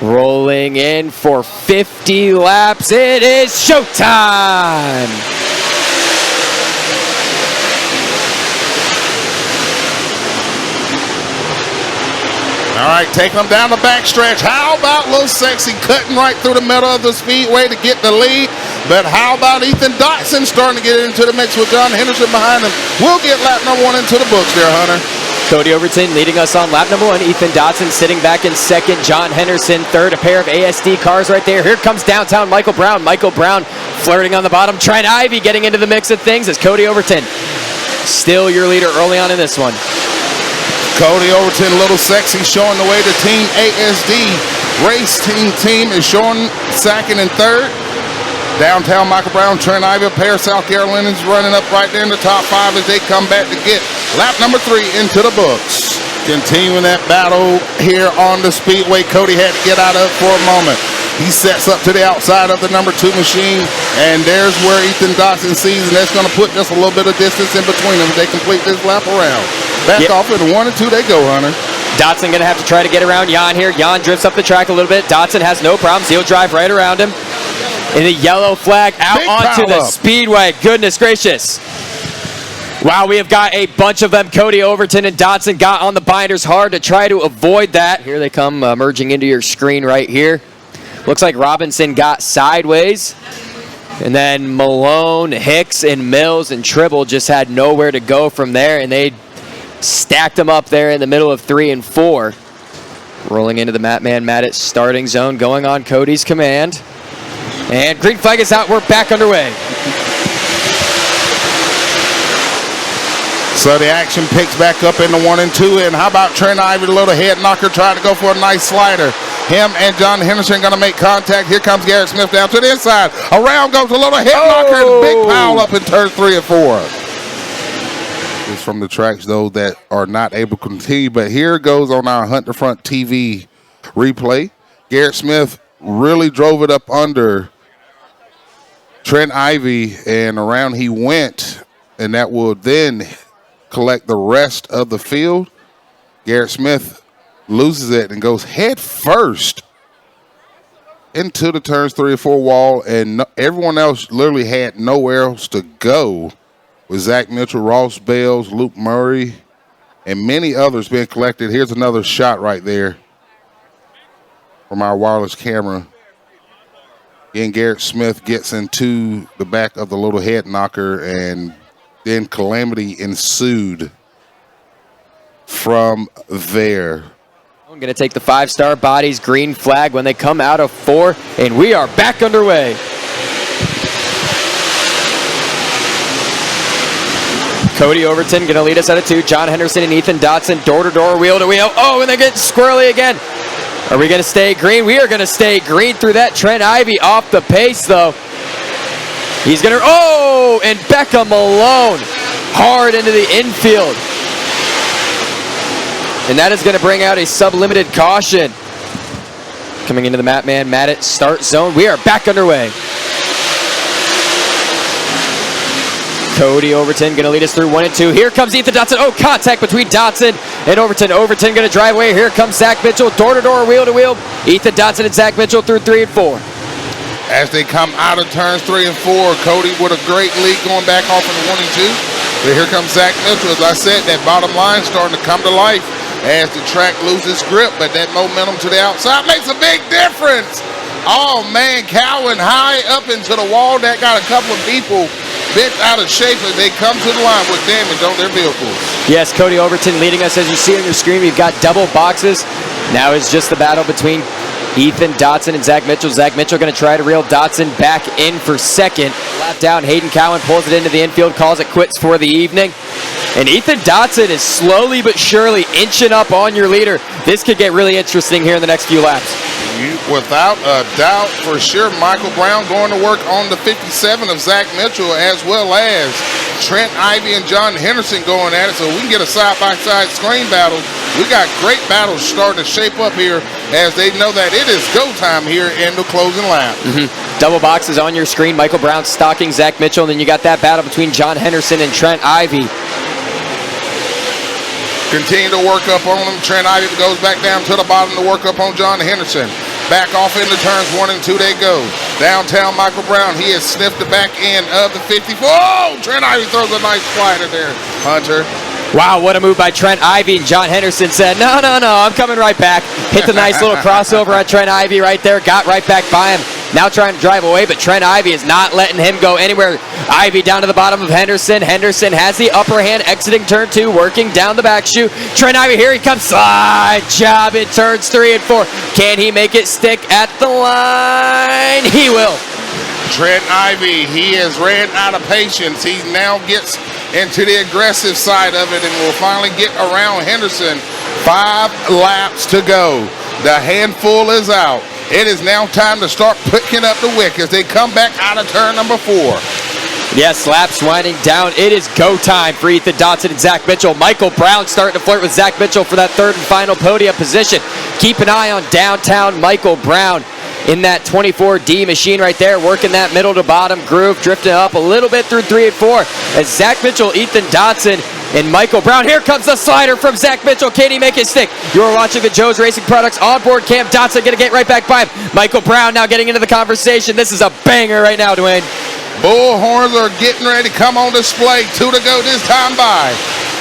Rolling in for 50 laps. It is showtime. All right, taking them down the backstretch. How about Lil Sexy cutting right through the middle of the speedway to get the lead? But how about Ethan Dotson starting to get into the mix with John Henderson behind him? We'll get lap number 1 into the books there, Hunter. Cody Overton leading us on lap number 1. Ethan Dotson sitting back in second. John Henderson third. A pair of ASD cars right there. Here comes downtown Michael Brown. Michael Brown flirting on the bottom. Trent Ivy getting into the mix of things as Cody Overton still your leader early on in this one. Cody Overton, Little Sexy showing the way to Team ASD. Race team is showing second and third. Downtown Michael Brown, Trent Ivy, a pair of South Carolinians running up right there in the top 5 as they come back to get lap number 3 into the books. Continuing that battle here on the speedway. Cody had to get out of it for a moment. He sets up to the outside of the number 2 machine, and there's where Ethan Dotson sees, and that's going to put just a little bit of distance in between them as they complete this lap around. Back off in 1 and 2 they go, Hunter. Dotson going to have to try to get around Jan here. Jan drifts up the track a little bit. Dotson has no problems. He'll drive right around him. And the yellow flag out onto the speedway. Goodness gracious. Wow, we have got a bunch of them. Cody Overton and Dotson got on the binders hard to try to avoid that. Here they come merging into your screen right here. Looks like Robinson got sideways. And then Malone, Hicks, and Mills and Tribble just had nowhere to go from there. And they stacked them up there in the middle of 3 and 4. Rolling into the Mattman Maddit starting zone, going on Cody's command. And green flag is out. We're back underway. So the action picks back up into 1 and 2. And how about Trent Ivy, the little head knocker, trying to go for a nice slider. Him and John Henderson going to make contact. Here comes Garrett Smith down to the inside. Around goes a little head knocker and big pile up in turns 3 and 4. It's from the tracks, though, that are not able to continue. But here goes on our Hunt the Front TV replay. Garrett Smith really drove it up under Trent Ivy, and around he went, and that will then collect the rest of the field. Garrett Smith loses it and goes head first into the turns 3 and 4 wall, and everyone else literally had nowhere else to go, with Zach Mitchell, Ross Bales, Luke Murray, and many others being collected. Here's another shot right there from our wireless camera. Again, Garrett Smith gets into the back of the little head knocker, and then calamity ensued from there. I'm going to take the 5-star bodies, green flag when they come out of 4, and we are back underway. Cody Overton going to lead us out of 2. John Henderson and Ethan Dotson, door-to-door, wheel-to-wheel. Oh, and they're getting squirrely again. Are we going to stay green? We are going to stay green through that. Trent Ivy off the pace, though. He's going to... Oh, and Becca Malone hard into the infield. And that is going to bring out a sub-limited caution. Coming into the Mattman Maddit start zone. We are back underway. Cody Overton going to lead us through 1 and 2. Here comes Ethan Dotson. Oh, contact between Dotson and Overton. Overton going to drive away. Here comes Zach Mitchell. Door-to-door, wheel-to-wheel. Ethan Dotson and Zach Mitchell through 3 and 4. As they come out of turns 3 and 4, Cody with a great lead going back off into 1 and 2. But here comes Zach Mitchell. As I said, that bottom line starting to come to life as the track loses grip, but that momentum to the outside makes a big difference. Oh, man, Cowan high up into the wall. That got a couple of people bent out of shape as they come to the line with damage on their vehicles. Yes, Cody Overton leading us. As you see on your screen, we've got double boxes. Now it's just the battle between Ethan Dotson and Zach Mitchell. Zach Mitchell going to try to reel Dotson back in for second. Lap down, Hayden Cowan pulls it into the infield, calls it quits for the evening. And Ethan Dotson is slowly but surely inching up on your leader. This could get really interesting here in the next few laps. Without a doubt, for sure, Michael Brown going to work on the 57 of Zach Mitchell, as well as Trent Ivy and John Henderson going at it, so we can get a side-by-side screen battle. We got great battles starting to shape up here as they know that it is go time here in the closing lap. Double boxes on your screen. Michael Brown stalking Zach Mitchell, and then you got that battle between John Henderson and Trent Ivy. Continue to work up on him. Trent Ivy goes back down to the bottom to work up on John Henderson. Back off into turns 1 and 2 they go. Downtown Michael Brown, he has sniffed the back end of the 54. Oh, Trent Ivy throws a nice slider there, Hunter. Wow, what a move by Trent Ivy. And John Henderson said, no, I'm coming right back. Hit the nice little crossover on Trent Ivy right there. Got right back by him. Now trying to drive away, but Trent Ivy is not letting him go anywhere. Ivy down to the bottom of Henderson. Henderson has the upper hand exiting turn 2, working down the back chute. Trent Ivy, here he comes. Slide job in turns 3 and 4. Can he make it stick at the line? He will. Trent Ivy, he has ran out of patience. He now gets into the aggressive side of it and will finally get around Henderson. 5 laps to go. The handful is out. It is now time to start picking up the wick as they come back out of turn number 4. Yes, laps winding down. It is go time for Ethan Dotson and Zach Mitchell. Michael Brown starting to flirt with Zach Mitchell for that 3rd and final podium position. Keep an eye on downtown Michael Brown in that 24D machine right there, working that middle to bottom groove, drifting up a little bit through 3 and 4. As Zach Mitchell, Ethan Dotson, and Michael Brown. Here comes the slider from Zach Mitchell. Can he make it stick? You're watching the Joe's Racing Products onboard cam. Dotson going to get right back by him. Michael Brown now getting into the conversation. This is a banger right now, Dwayne. Bullhorns are getting ready to come on display. 2 to go this time by.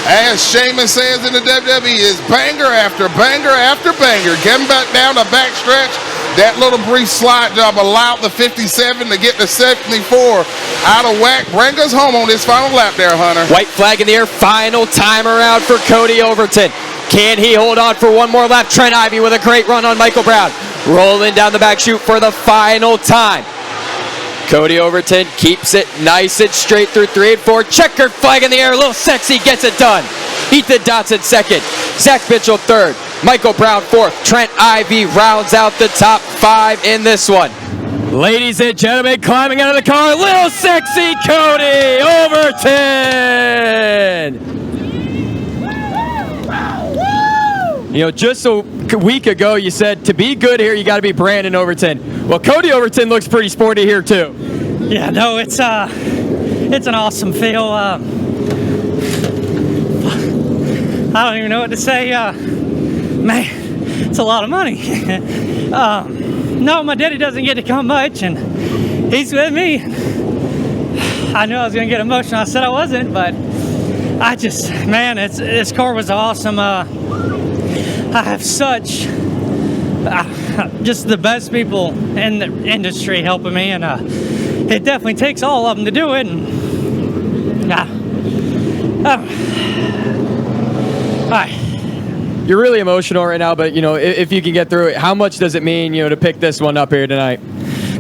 As Sheamus says in the WWE, is banger after banger after banger. Getting back down the backstretch. That little brief slide job allowed the 57 to get the 74 out of whack. Bring us home on this final lap there, Hunter. White flag in the air. Final time around for Cody Overton. Can he hold on for one more lap? Trent Ivy with a great run on Michael Brown. Rolling down the back chute for the final time. Cody Overton keeps it nice and straight through 3 and 4. Checkered flag in the air. A little sexy gets it done. Ethan Dotson 2nd. Zach Mitchell 3rd. Michael Brown 4th. Trent Ivy rounds out the top 5 in this one. Ladies and gentlemen, climbing out of the car, little sexy Cody Overton. You know, just a week ago you said to be good here you got to be Brandon Overton. Well, Cody Overton looks pretty sporty here too. Yeah, no, it's an awesome feel. I don't even know what to say. Man, it's a lot of money. No, my daddy doesn't get to come much, and he's with me. I knew I was going to get emotional. I said I wasn't, but I just, man, this car was awesome. I have such just the best people in the industry helping me, and it definitely takes all of them to do it. And all right. You're really emotional right now, but you know, if you can get through it, how much does it mean, you know, to pick this one up here tonight?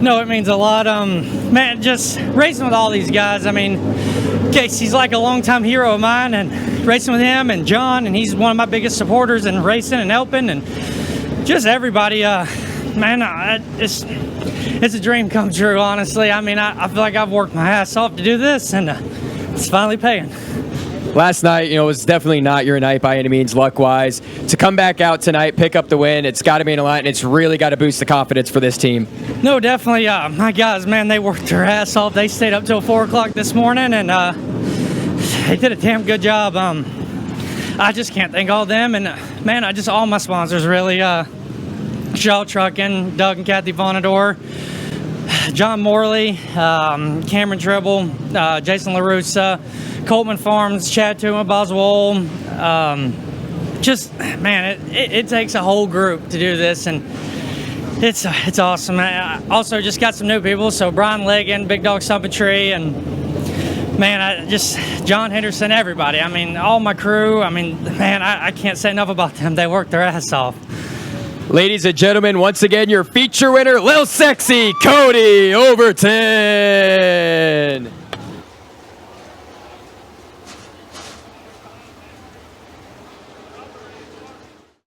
No, it means a lot. Man, just racing with all these guys. I mean, Casey's like a longtime hero of mine, and racing with him and John, and he's one of my biggest supporters in racing and helping, and just everybody. Man, it's a dream come true, honestly. I mean, I feel like I've worked my ass off to do this, and it's finally paying. Last night, you know, was definitely not your night by any means, luck-wise. To come back out tonight, pick up the win, it's got to be in a lot, and it's really got to boost the confidence for this team. No, definitely. My guys, man, they worked their ass off. They stayed up till 4 o'clock this morning, and they did a damn good job. I just can't thank all of them, and man, all my sponsors really. Shaw Trucking, Doug and Kathy Vonador, John Morley, Cameron Tribble, Jason LaRussa, Coltman Farms, Chad Tuma, Boswell. Just, man, it takes a whole group to do this, and it's awesome. I also just got some new people, so Brian Leggin, Big Dog Stumping Tree, and man, John Henderson, everybody. I mean, all my crew. I mean, man, I can't say enough about them. They worked their ass off. Ladies and gentlemen, once again, your feature winner, Lil Sexy Cody Overton.